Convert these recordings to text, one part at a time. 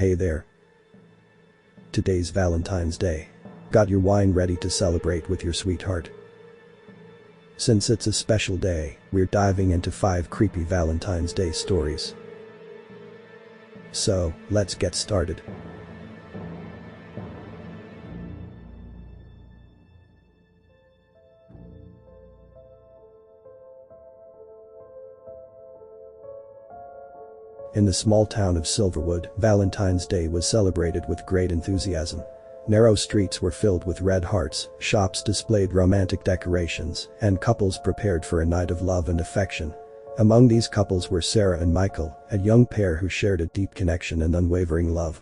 Hey there. Today's Valentine's Day. Got your wine ready to celebrate with your sweetheart? Since it's a special day, we're diving into 5 creepy Valentine's Day stories. So, let's get started. In the small town of Silverwood, Valentine's Day was celebrated with great enthusiasm. Narrow streets were filled with red hearts, shops displayed romantic decorations, and couples prepared for a night of love and affection. Among these couples were Sarah and Michael, a young pair who shared a deep connection and unwavering love.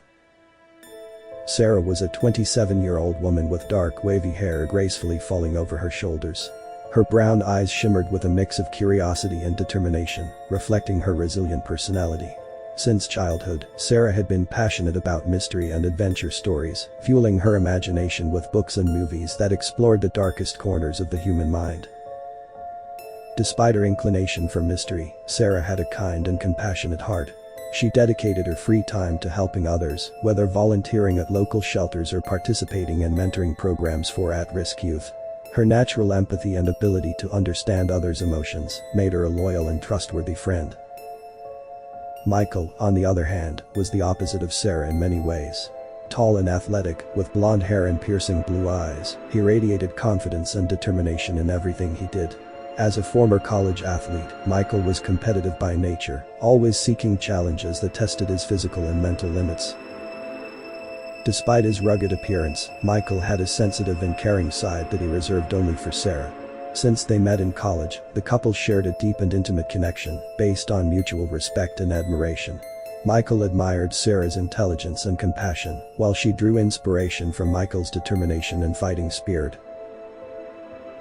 Sarah was a 27-year-old woman with dark, wavy hair gracefully falling over her shoulders. Her brown eyes shimmered with a mix of curiosity and determination, reflecting her resilient personality. Since childhood, Sarah had been passionate about mystery and adventure stories, fueling her imagination with books and movies that explored the darkest corners of the human mind. Despite her inclination for mystery, Sarah had a kind and compassionate heart. She dedicated her free time to helping others, whether volunteering at local shelters or participating in mentoring programs for at-risk youth. Her natural empathy and ability to understand others' emotions made her a loyal and trustworthy friend. Michael, on the other hand, was the opposite of Sarah in many ways. Tall and athletic, with blonde hair and piercing blue eyes, he radiated confidence and determination in everything he did. As a former college athlete, Michael was competitive by nature, always seeking challenges that tested his physical and mental limits. Despite his rugged appearance, Michael had a sensitive and caring side that he reserved only for Sarah. Since they met in college, the couple shared a deep and intimate connection, based on mutual respect and admiration. Michael admired Sarah's intelligence and compassion, while she drew inspiration from Michael's determination and fighting spirit.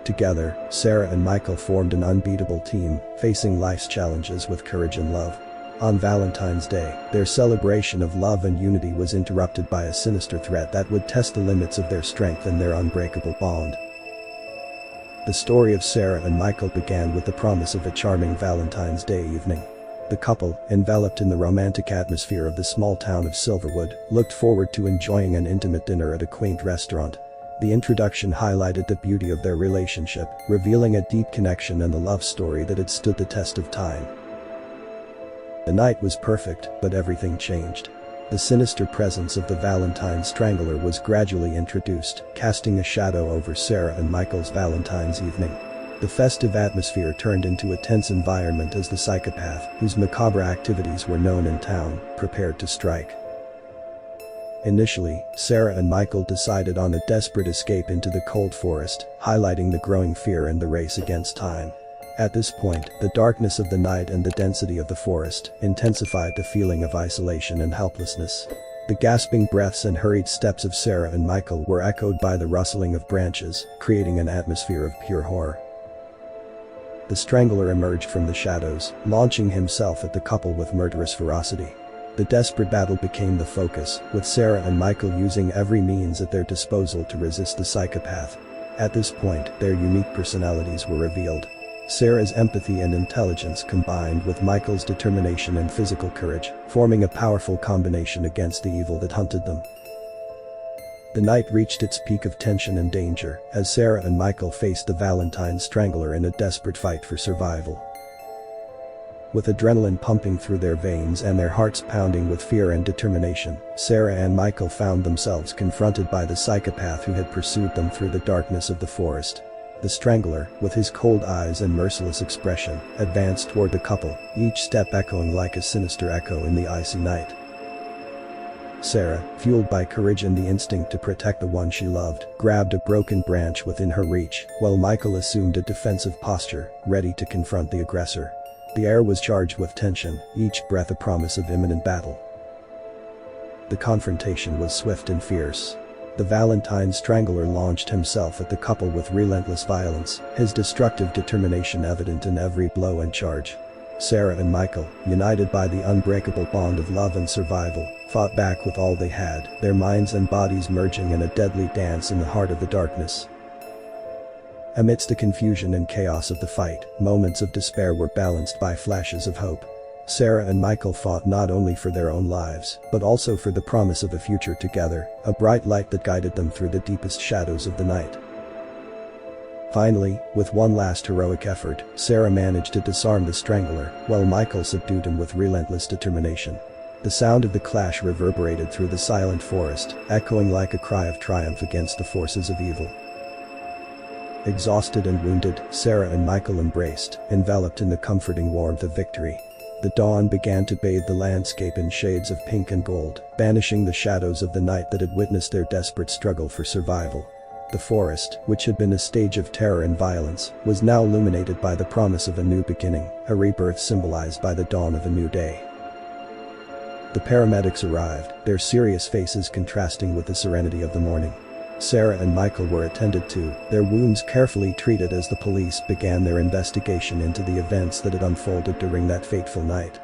Together, Sarah and Michael formed an unbeatable team, facing life's challenges with courage and love. On Valentine's Day, their celebration of love and unity was interrupted by a sinister threat that would test the limits of their strength and their unbreakable bond. The story of Sarah and Michael began with the promise of a charming Valentine's Day evening. The couple, enveloped in the romantic atmosphere of the small town of Silverwood, looked forward to enjoying an intimate dinner at a quaint restaurant. The introduction highlighted the beauty of their relationship, revealing a deep connection and a love story that had stood the test of time. The night was perfect, but everything changed. The sinister presence of the Valentine Strangler was gradually introduced, casting a shadow over Sarah and Michael's Valentine's evening. The festive atmosphere turned into a tense environment as the psychopath, whose macabre activities were known in town, prepared to strike. Initially, Sarah and Michael decided on a desperate escape into the cold forest, highlighting the growing fear and the race against time. At this point, the darkness of the night and the density of the forest intensified the feeling of isolation and helplessness. The gasping breaths and hurried steps of Sarah and Michael were echoed by the rustling of branches, creating an atmosphere of pure horror. The Strangler emerged from the shadows, launching himself at the couple with murderous ferocity. The desperate battle became the focus, with Sarah and Michael using every means at their disposal to resist the psychopath. At this point, their unique personalities were revealed. Sarah's empathy and intelligence combined with Michael's determination and physical courage, forming a powerful combination against the evil that hunted them. The night reached its peak of tension and danger, as Sarah and Michael faced the Valentine Strangler in a desperate fight for survival. With adrenaline pumping through their veins and their hearts pounding with fear and determination, Sarah and Michael found themselves confronted by the psychopath who had pursued them through the darkness of the forest. The Strangler, with his cold eyes and merciless expression, advanced toward the couple, each step echoing like a sinister echo in the icy night. Sarah, fueled by courage and the instinct to protect the one she loved, grabbed a broken branch within her reach, while Michael assumed a defensive posture, ready to confront the aggressor. The air was charged with tension, each breath a promise of imminent battle. The confrontation was swift and fierce. The Valentine Strangler launched himself at the couple with relentless violence, his destructive determination evident in every blow and charge. Sarah and Michael, united by the unbreakable bond of love and survival, fought back with all they had, their minds and bodies merging in a deadly dance in the heart of the darkness. Amidst the confusion and chaos of the fight, moments of despair were balanced by flashes of hope. Sarah and Michael fought not only for their own lives, but also for the promise of a future together, a bright light that guided them through the deepest shadows of the night. Finally, with one last heroic effort, Sarah managed to disarm the strangler, while Michael subdued him with relentless determination. The sound of the clash reverberated through the silent forest, echoing like a cry of triumph against the forces of evil. Exhausted and wounded, Sarah and Michael embraced, enveloped in the comforting warmth of victory. The dawn began to bathe the landscape in shades of pink and gold, banishing the shadows of the night that had witnessed their desperate struggle for survival. The forest, which had been a stage of terror and violence, was now illuminated by the promise of a new beginning, a rebirth symbolized by the dawn of a new day. The paramedics arrived, their serious faces contrasting with the serenity of the morning. Sarah and Michael were attended to, their wounds carefully treated as the police began their investigation into the events that had unfolded during that fateful night.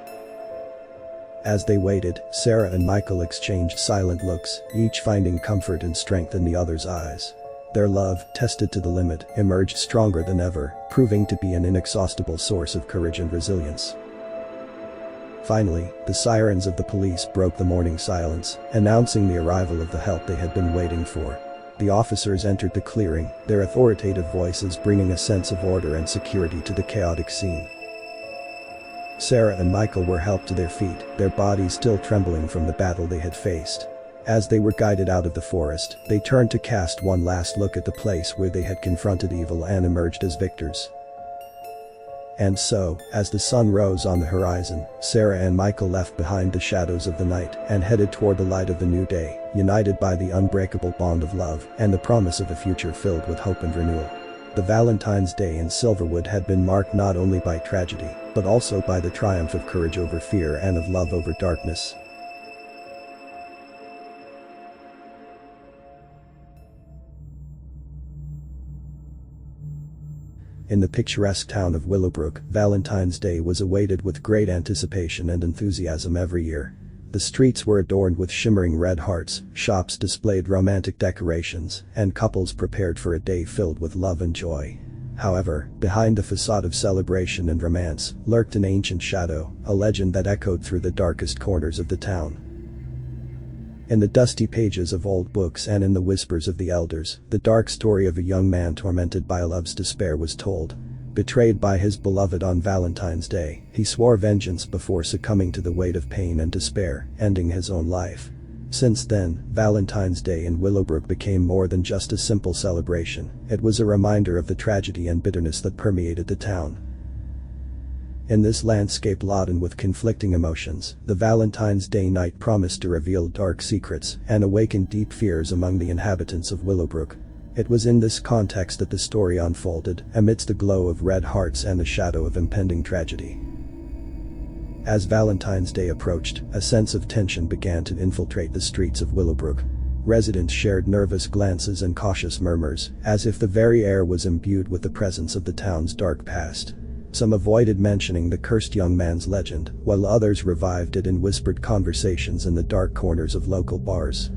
As they waited, Sarah and Michael exchanged silent looks, each finding comfort and strength in the other's eyes. Their love, tested to the limit, emerged stronger than ever, proving to be an inexhaustible source of courage and resilience. Finally, the sirens of the police broke the morning silence, announcing the arrival of the help they had been waiting for. The officers entered the clearing, their authoritative voices bringing a sense of order and security to the chaotic scene. Sarah and Michael were helped to their feet, their bodies still trembling from the battle they had faced. As they were guided out of the forest, they turned to cast one last look at the place where they had confronted evil and emerged as victors. And so, as the sun rose on the horizon, Sarah and Michael left behind the shadows of the night and headed toward the light of the new day, united by the unbreakable bond of love and the promise of a future filled with hope and renewal. The Valentine's Day in Silverwood had been marked not only by tragedy, but also by the triumph of courage over fear and of love over darkness. In the picturesque town of Willowbrook, Valentine's Day was awaited with great anticipation and enthusiasm every year. The streets were adorned with shimmering red hearts, shops displayed romantic decorations, and couples prepared for a day filled with love and joy. However, behind the facade of celebration and romance, lurked an ancient shadow, a legend that echoed through the darkest corners of the town. In the dusty pages of old books and in the whispers of the elders, the dark story of a young man tormented by love's despair was told. Betrayed by his beloved on Valentine's Day, he swore vengeance before succumbing to the weight of pain and despair, ending his own life. Since then, Valentine's Day in Willowbrook became more than just a simple celebration. It was a reminder of the tragedy and bitterness that permeated the town. In this landscape laden with conflicting emotions, the Valentine's Day night promised to reveal dark secrets and awaken deep fears among the inhabitants of Willowbrook. It was in this context that the story unfolded, amidst the glow of red hearts and the shadow of impending tragedy. As Valentine's Day approached, a sense of tension began to infiltrate the streets of Willowbrook. Residents shared nervous glances and cautious murmurs, as if the very air was imbued with the presence of the town's dark past. Some avoided mentioning the cursed young man's legend, while others revived it in whispered conversations in the dark corners of local bars.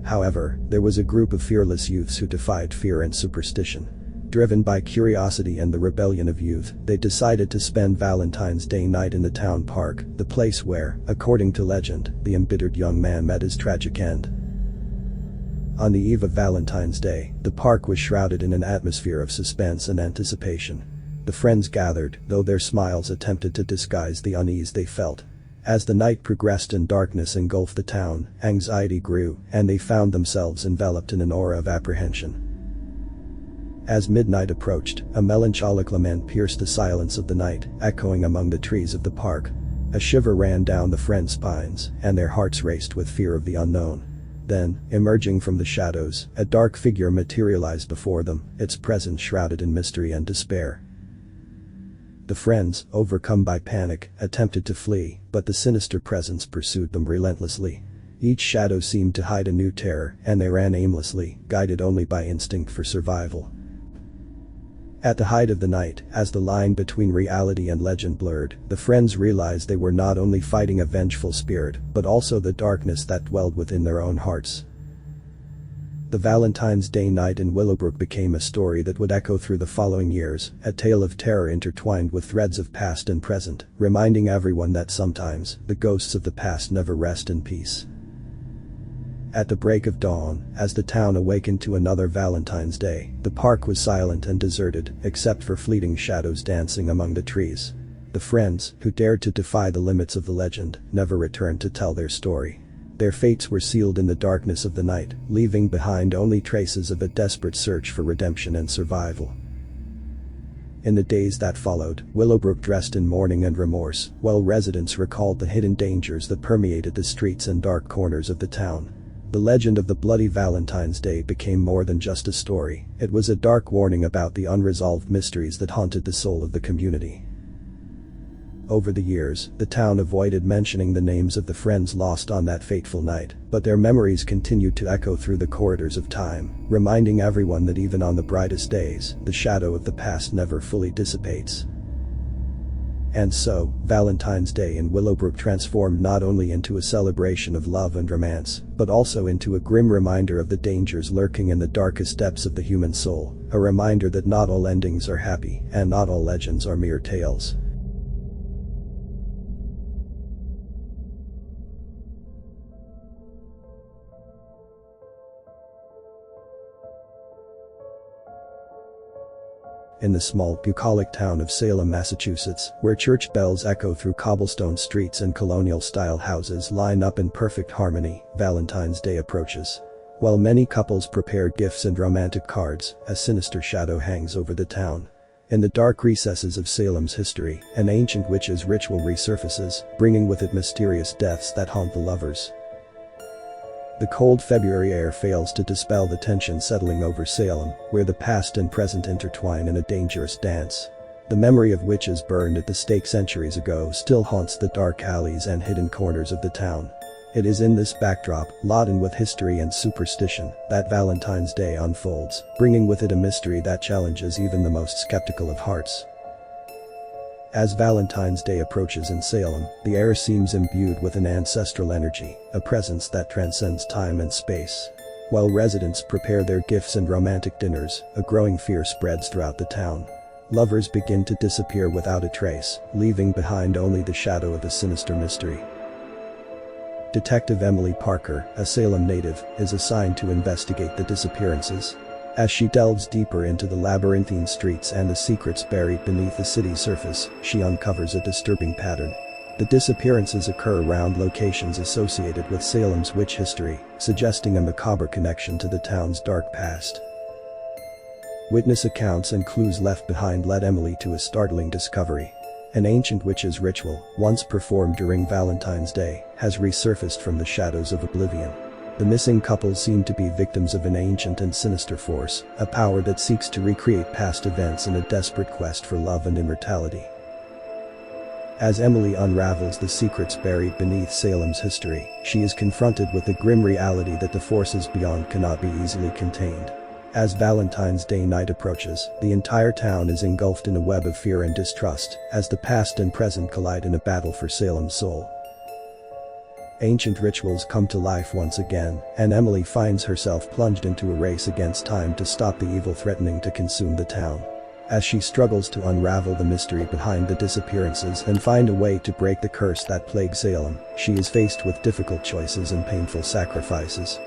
However, there was a group of fearless youths who defied fear and superstition. Driven by curiosity and the rebellion of youth, they decided to spend Valentine's Day night in the town park, the place where, according to legend, the embittered young man met his tragic end. On the eve of Valentine's Day, the park was shrouded in an atmosphere of suspense and anticipation. The friends gathered, though their smiles attempted to disguise the unease they felt. As the night progressed and darkness engulfed the town, anxiety grew, and they found themselves enveloped in an aura of apprehension. As midnight approached, a melancholic lament pierced the silence of the night, echoing among the trees of the park. A shiver ran down the friends' spines, and their hearts raced with fear of the unknown. Then, emerging from the shadows, a dark figure materialized before them, its presence shrouded in mystery and despair. The friends, overcome by panic, attempted to flee, but the sinister presence pursued them relentlessly. Each shadow seemed to hide a new terror, and they ran aimlessly, guided only by instinct for survival. At the height of the night, as the line between reality and legend blurred, the friends realized they were not only fighting a vengeful spirit, but also the darkness that dwelled within their own hearts. The Valentine's Day night in Willowbrook became a story that would echo through the following years, a tale of terror intertwined with threads of past and present, reminding everyone that sometimes, the ghosts of the past never rest in peace. At the break of dawn, as the town awakened to another Valentine's Day, the park was silent and deserted, except for fleeting shadows dancing among the trees. The friends, who dared to defy the limits of the legend, never returned to tell their story. Their fates were sealed in the darkness of the night, leaving behind only traces of a desperate search for redemption and survival. In the days that followed, Willowbrook dressed in mourning and remorse, while residents recalled the hidden dangers that permeated the streets and dark corners of the town. The legend of the Bloody Valentine's Day became more than just a story, it was a dark warning about the unresolved mysteries that haunted the soul of the community. Over the years, the town avoided mentioning the names of the friends lost on that fateful night, but their memories continued to echo through the corridors of time, reminding everyone that even on the brightest days, the shadow of the past never fully dissipates. And so, Valentine's Day in Willowbrook transformed not only into a celebration of love and romance, but also into a grim reminder of the dangers lurking in the darkest depths of the human soul, a reminder that not all endings are happy, and not all legends are mere tales. In the small, bucolic town of Salem, Massachusetts, where church bells echo through cobblestone streets and colonial-style houses line up in perfect harmony, Valentine's Day approaches. While many couples prepare gifts and romantic cards, a sinister shadow hangs over the town. In the dark recesses of Salem's history, an ancient witch's ritual resurfaces, bringing with it mysterious deaths that haunt the lovers. The cold February air fails to dispel the tension settling over Salem, where the past and present intertwine in a dangerous dance. The memory of witches burned at the stake centuries ago still haunts the dark alleys and hidden corners of the town. It is in this backdrop, laden with history and superstition, that Valentine's Day unfolds, bringing with it a mystery that challenges even the most skeptical of hearts. As Valentine's Day approaches in Salem, the air seems imbued with an ancestral energy, a presence that transcends time and space. While residents prepare their gifts and romantic dinners, a growing fear spreads throughout the town. Lovers begin to disappear without a trace, leaving behind only the shadow of a sinister mystery. Detective Emily Parker, a Salem native, is assigned to investigate the disappearances. As she delves deeper into the labyrinthine streets and the secrets buried beneath the city's surface, she uncovers a disturbing pattern. The disappearances occur around locations associated with Salem's witch history, suggesting a macabre connection to the town's dark past. Witness accounts and clues left behind led Emily to a startling discovery. An ancient witch's ritual, once performed during Valentine's Day, has resurfaced from the shadows of oblivion. The missing couple seem to be victims of an ancient and sinister force, a power that seeks to recreate past events in a desperate quest for love and immortality. As Emily unravels the secrets buried beneath Salem's history, she is confronted with the grim reality that the forces beyond cannot be easily contained. As Valentine's Day night approaches, the entire town is engulfed in a web of fear and distrust, as the past and present collide in a battle for Salem's soul. Ancient rituals come to life once again, and Emily finds herself plunged into a race against time to stop the evil threatening to consume the town. As she struggles to unravel the mystery behind the disappearances and find a way to break the curse that plagues Salem, she is faced with difficult choices and painful sacrifices.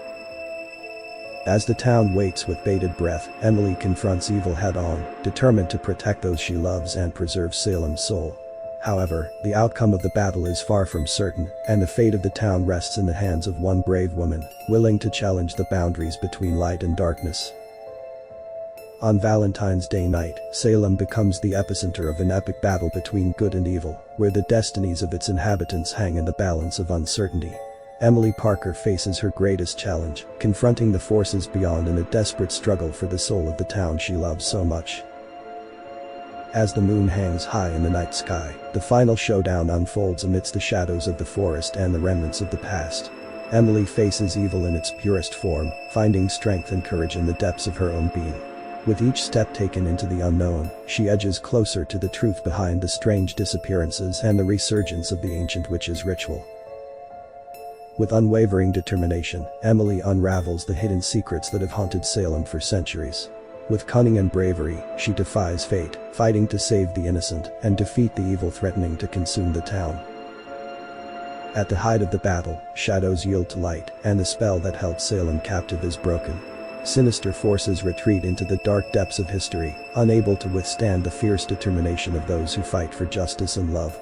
As the town waits with bated breath, Emily confronts evil head-on, determined to protect those she loves and preserve Salem's soul. However, the outcome of the battle is far from certain, and the fate of the town rests in the hands of one brave woman, willing to challenge the boundaries between light and darkness. On Valentine's Day night, Salem becomes the epicenter of an epic battle between good and evil, where the destinies of its inhabitants hang in the balance of uncertainty. Emily Parker faces her greatest challenge, confronting the forces beyond in a desperate struggle for the soul of the town she loves so much. As the moon hangs high in the night sky, the final showdown unfolds amidst the shadows of the forest and the remnants of the past. Emily faces evil in its purest form, finding strength and courage in the depths of her own being. With each step taken into the unknown, she edges closer to the truth behind the strange disappearances and the resurgence of the ancient witch's ritual. With unwavering determination, Emily unravels the hidden secrets that have haunted Salem for centuries. With cunning and bravery, she defies fate, fighting to save the innocent and defeat the evil threatening to consume the town. At the height of the battle, shadows yield to light, and the spell that held Salem captive is broken. Sinister forces retreat into the dark depths of history, unable to withstand the fierce determination of those who fight for justice and love.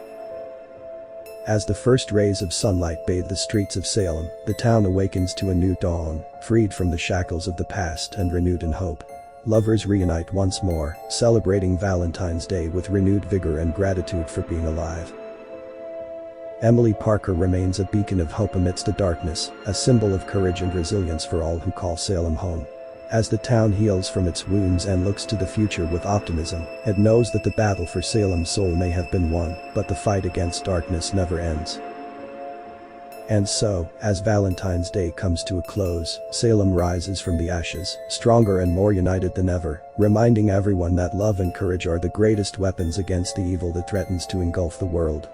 As the first rays of sunlight bathe the streets of Salem, the town awakens to a new dawn, freed from the shackles of the past and renewed in hope. Lovers reunite once more, celebrating Valentine's Day with renewed vigor and gratitude for being alive. Emily Parker remains a beacon of hope amidst the darkness, a symbol of courage and resilience for all who call Salem home. As the town heals from its wounds and looks to the future with optimism, it knows that the battle for Salem's soul may have been won, but the fight against darkness never ends. And so, as Valentine's Day comes to a close, Salem rises from the ashes, stronger and more united than ever, reminding everyone that love and courage are the greatest weapons against the evil that threatens to engulf the world.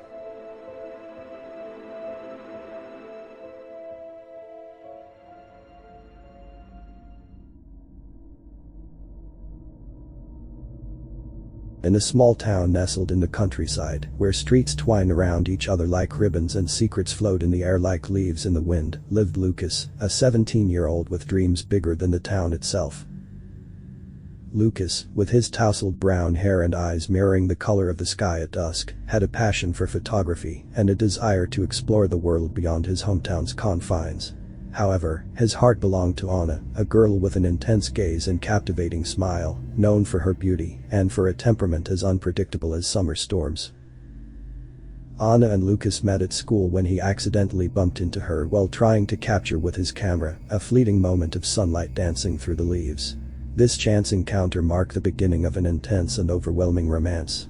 In a small town nestled in the countryside, where streets twine around each other like ribbons and secrets float in the air like leaves in the wind, lived Lucas, a 17-year-old with dreams bigger than the town itself. Lucas, with his tousled brown hair and eyes mirroring the color of the sky at dusk, had a passion for photography and a desire to explore the world beyond his hometown's confines. However, his heart belonged to Anna, a girl with an intense gaze and captivating smile, known for her beauty and for a temperament as unpredictable as summer storms. Anna and Lucas met at school when he accidentally bumped into her while trying to capture with his camera a fleeting moment of sunlight dancing through the leaves. This chance encounter marked the beginning of an intense and overwhelming romance.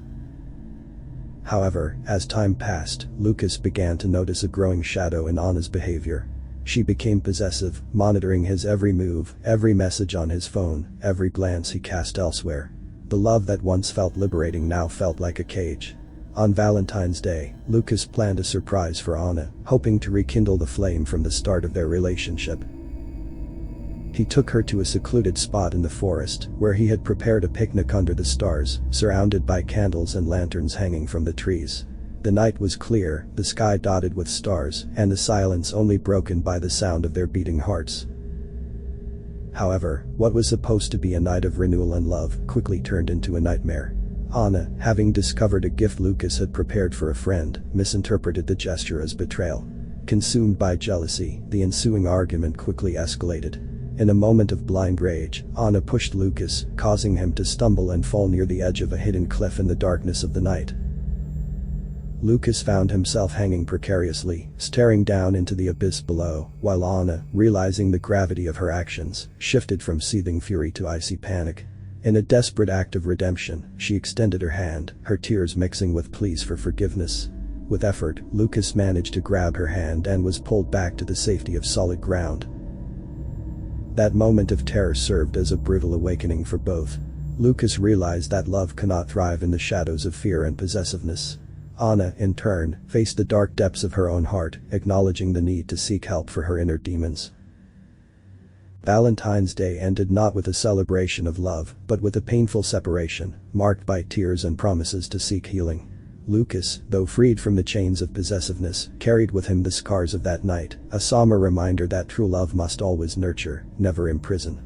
However, as time passed, Lucas began to notice a growing shadow in Anna's behavior. She became possessive, monitoring his every move, every message on his phone, every glance he cast elsewhere. The love that once felt liberating now felt like a cage. On Valentine's Day, Lucas planned a surprise for Anna, hoping to rekindle the flame from the start of their relationship. He took her to a secluded spot in the forest, where he had prepared a picnic under the stars, surrounded by candles and lanterns hanging from the trees. The night was clear, the sky dotted with stars, and the silence only broken by the sound of their beating hearts. However, what was supposed to be a night of renewal and love quickly turned into a nightmare. Anna, having discovered a gift Lucas had prepared for a friend, misinterpreted the gesture as betrayal. Consumed by jealousy, the ensuing argument quickly escalated. In a moment of blind rage, Anna pushed Lucas, causing him to stumble and fall near the edge of a hidden cliff in the darkness of the night. Lucas found himself hanging precariously, staring down into the abyss below, while Anna, realizing the gravity of her actions, shifted from seething fury to icy panic. In a desperate act of redemption, she extended her hand, her tears mixing with pleas for forgiveness. With effort, Lucas managed to grab her hand and was pulled back to the safety of solid ground. That moment of terror served as a brutal awakening for both. Lucas realized that love cannot thrive in the shadows of fear and possessiveness. Anna, in turn, faced the dark depths of her own heart, acknowledging the need to seek help for her inner demons. Valentine's Day ended not with a celebration of love, but with a painful separation, marked by tears and promises to seek healing. Lucas, though freed from the chains of possessiveness, carried with him the scars of that night, a somber reminder that true love must always nurture, never imprison.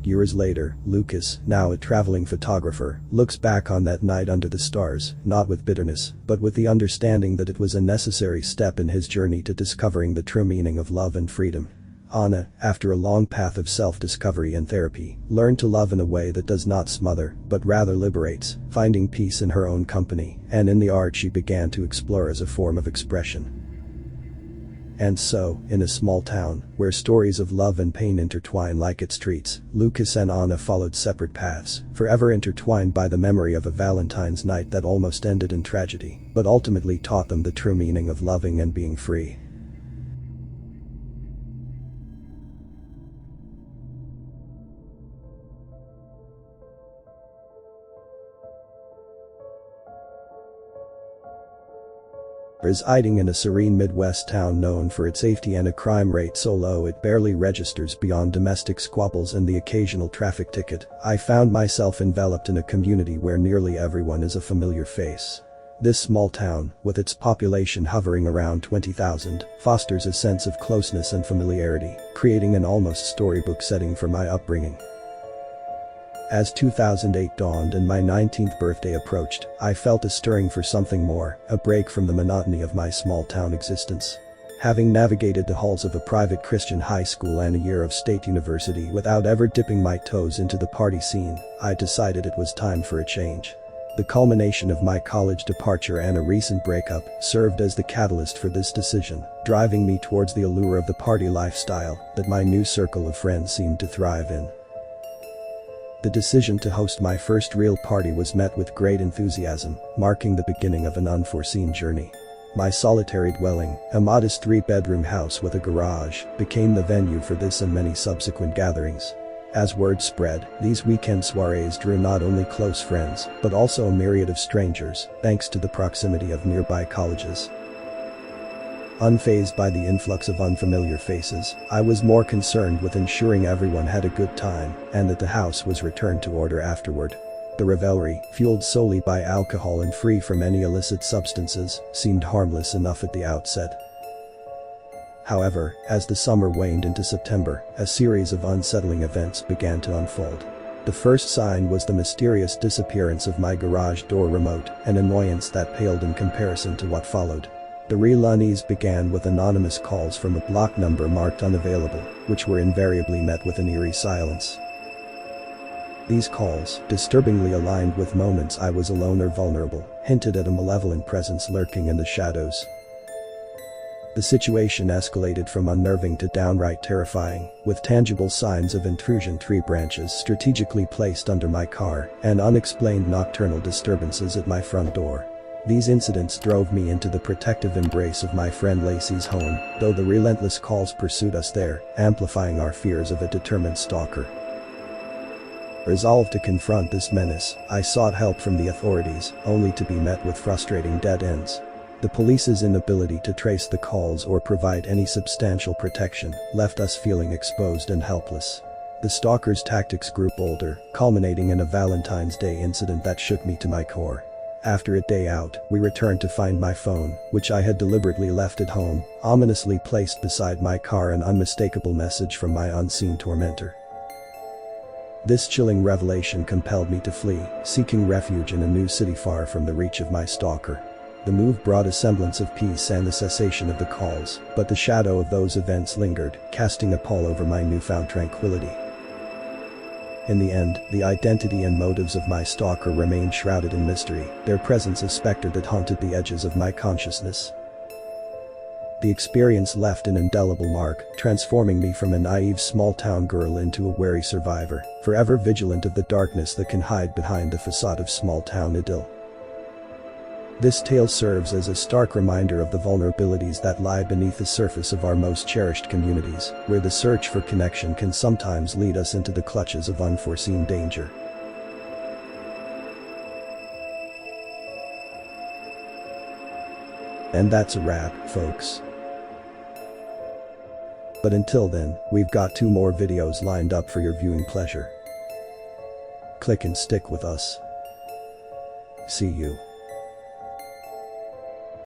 Years later, Lucas, now a traveling photographer, looks back on that night under the stars, not with bitterness, but with the understanding that it was a necessary step in his journey to discovering the true meaning of love and freedom. Anna, after a long path of self-discovery and therapy, learned to love in a way that does not smother, but rather liberates, finding peace in her own company, and in the art she began to explore as a form of expression. And so, in a small town, where stories of love and pain intertwine like its streets, Lucas and Anna followed separate paths, forever intertwined by the memory of a Valentine's night that almost ended in tragedy, but ultimately taught them the true meaning of loving and being free. Residing in a serene Midwest town known for its safety and a crime rate so low it barely registers beyond domestic squabbles and the occasional traffic ticket, I found myself enveloped in a community where nearly everyone is a familiar face. This small town, with its population hovering around 20,000, fosters a sense of closeness and familiarity, creating an almost storybook setting for my upbringing. As 2008 dawned and my 19th birthday approached, I felt a stirring for something more, a break from the monotony of my small-town existence. Having navigated the halls of a private Christian high school and a year of state university without ever dipping my toes into the party scene, I decided it was time for a change. The culmination of my college departure and a recent breakup served as the catalyst for this decision, driving me towards the allure of the party lifestyle that my new circle of friends seemed to thrive in. The decision to host my first real party was met with great enthusiasm, marking the beginning of an unforeseen journey. My solitary dwelling, a modest 3-bedroom house with a garage, became the venue for this and many subsequent gatherings. As word spread, these weekend soirees drew not only close friends, but also a myriad of strangers, thanks to the proximity of nearby colleges. Unfazed by the influx of unfamiliar faces, I was more concerned with ensuring everyone had a good time and that the house was returned to order afterward. The revelry, fueled solely by alcohol and free from any illicit substances, seemed harmless enough at the outset. However, as the summer waned into September, a series of unsettling events began to unfold. The first sign was the mysterious disappearance of my garage door remote, an annoyance that paled in comparison to what followed. The real unease began with anonymous calls from a block number marked unavailable, which were invariably met with an eerie silence. These calls, disturbingly aligned with moments I was alone or vulnerable, hinted at a malevolent presence lurking in the shadows. The situation escalated from unnerving to downright terrifying, with tangible signs of intrusion, tree branches strategically placed under my car, and unexplained nocturnal disturbances at my front door. These incidents drove me into the protective embrace of my friend Lacey's home, though the relentless calls pursued us there, amplifying our fears of a determined stalker. Resolved to confront this menace, I sought help from the authorities, only to be met with frustrating dead ends. The police's inability to trace the calls or provide any substantial protection left us feeling exposed and helpless. The stalker's tactics grew bolder, culminating in a Valentine's Day incident that shook me to my core. After a day out, we returned to find my phone, which I had deliberately left at home, ominously placed beside my car, an unmistakable message from my unseen tormentor. This chilling revelation compelled me to flee, seeking refuge in a new city far from the reach of my stalker. The move brought a semblance of peace and the cessation of the calls, but the shadow of those events lingered, casting a pall over my newfound tranquility. In the end, the identity and motives of my stalker remained shrouded in mystery, their presence a specter that haunted the edges of my consciousness. The experience left an indelible mark, transforming me from a naive small-town girl into a wary survivor, forever vigilant of the darkness that can hide behind the facade of small-town idyll. This tale serves as a stark reminder of the vulnerabilities that lie beneath the surface of our most cherished communities, where the search for connection can sometimes lead us into the clutches of unforeseen danger. And that's a wrap, folks. But until then, we've got 2 more videos lined up for your viewing pleasure. Click and stick with us. See you.